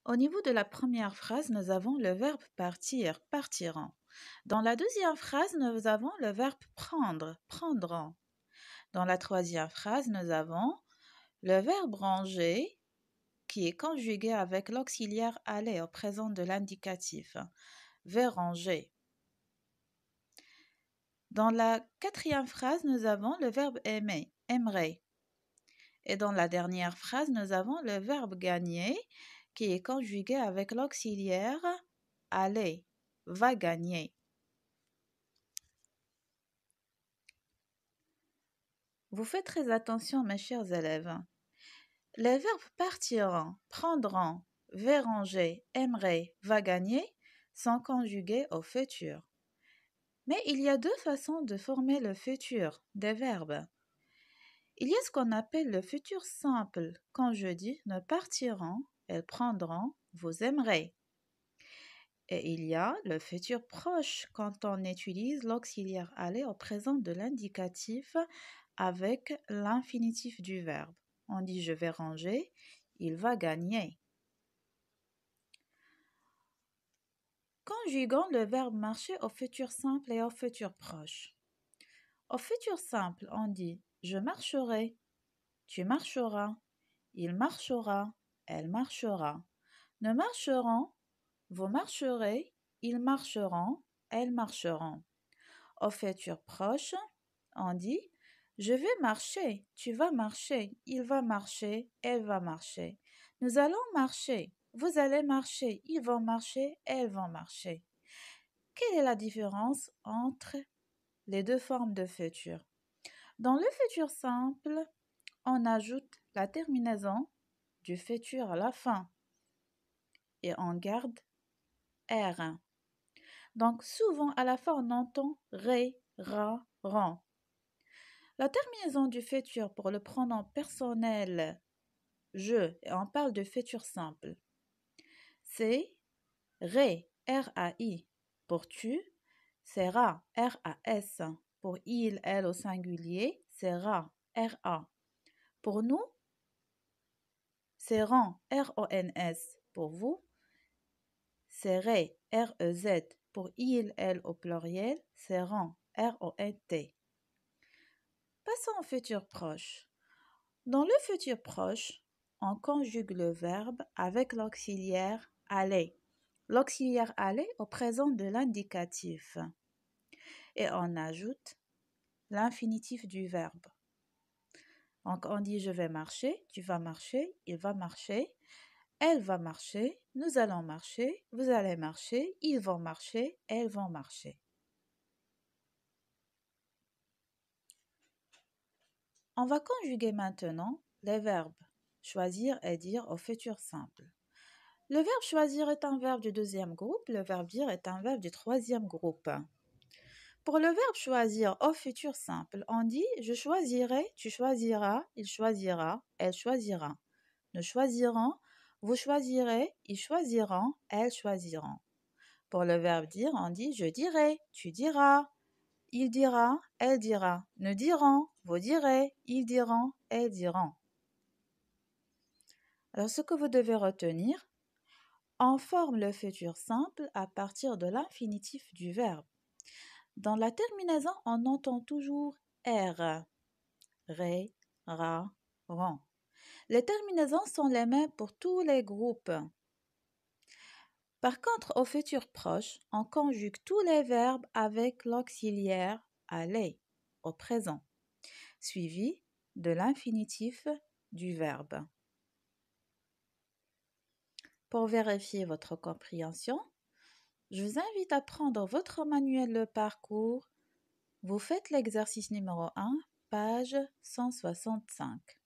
Au niveau de la première phrase, nous avons le verbe partir, partiront. Dans la deuxième phrase, nous avons le verbe prendre, prendront. Dans la troisième phrase, nous avons le verbe ranger qui est conjugué avec l'auxiliaire aller au présent de l'indicatif. Vers ranger. Dans la quatrième phrase, nous avons le verbe aimer, aimerait. Et dans la dernière phrase, nous avons le verbe gagner qui est conjugué avec l'auxiliaire aller, va gagner. Vous faites très attention, mes chers élèves. Les verbes partiront, prendront, verranger, aimerait, va gagner sont conjugués au futur. Mais il y a deux façons de former le futur des verbes. Il y a ce qu'on appelle le futur simple. Quand je dis « nous partirons », elles prendront, vous aimerez. Et il y a le futur proche quand on utilise l'auxiliaire aller au présent de l'indicatif avec l'infinitif du verbe. On dit « je vais ranger », il va gagner. Conjuguons le verbe marcher au futur simple et au futur proche. Au futur simple, on dit « je marcherai », tu marcheras, il marchera, elle marchera. Nous marcherons, vous marcherez, ils marcheront, elles marcheront. Au futur proche, on dit « je vais marcher, tu vas marcher, il va marcher, elle va marcher. Nous allons marcher, vous allez marcher, ils vont marcher, elles vont marcher. » Quelle est la différence entre les deux formes de futur? Dans le futur simple, on ajoute la terminaison du futur à la fin et on garde R. Donc souvent à la fin on entend ré, ra, ran. La terminaison du futur pour le pronom personnel je, et on parle de futur simple, c'est ré, R-A-I pour tu, c'est ra, R-A-S pour il, elle au singulier, c'est ra, R-A. Pour nous, c'est ran, R-O-N-S pour vous, c'est ré, R-E-Z pour il, elle au pluriel, c'est ran, R-O-N-T. Passons au futur proche. Dans le futur proche, on conjugue le verbe avec l'auxiliaire aller. L'auxiliaire aller au présent de l'indicatif. Et on ajoute l'infinitif du verbe. Donc on dit je vais marcher, tu vas marcher, il va marcher, elle va marcher, nous allons marcher, vous allez marcher, ils vont marcher, elles vont marcher. On va conjuguer maintenant les verbes choisir et dire au futur simple. Le verbe choisir est un verbe du deuxième groupe, le verbe dire est un verbe du troisième groupe. Pour le verbe choisir au futur simple, on dit je choisirai, tu choisiras, il choisira, elle choisira. Nous choisirons, vous choisirez, ils choisiront, elles choisiront. Pour le verbe dire, on dit je dirai, tu diras, il dira, elle dira. Nous dirons, vous direz, ils diront, elles diront. Alors ce que vous devez retenir, on forme le futur simple à partir de l'infinitif du verbe. Dans la terminaison, on entend toujours R, ré, ra, ran. Les terminaisons sont les mêmes pour tous les groupes. Par contre, au futur proche, on conjugue tous les verbes avec l'auxiliaire aller au présent, suivi de l'infinitif du verbe. Pour vérifier votre compréhension, je vous invite à prendre votre manuel de parcours. Vous faites l'exercice numéro 1, page 165.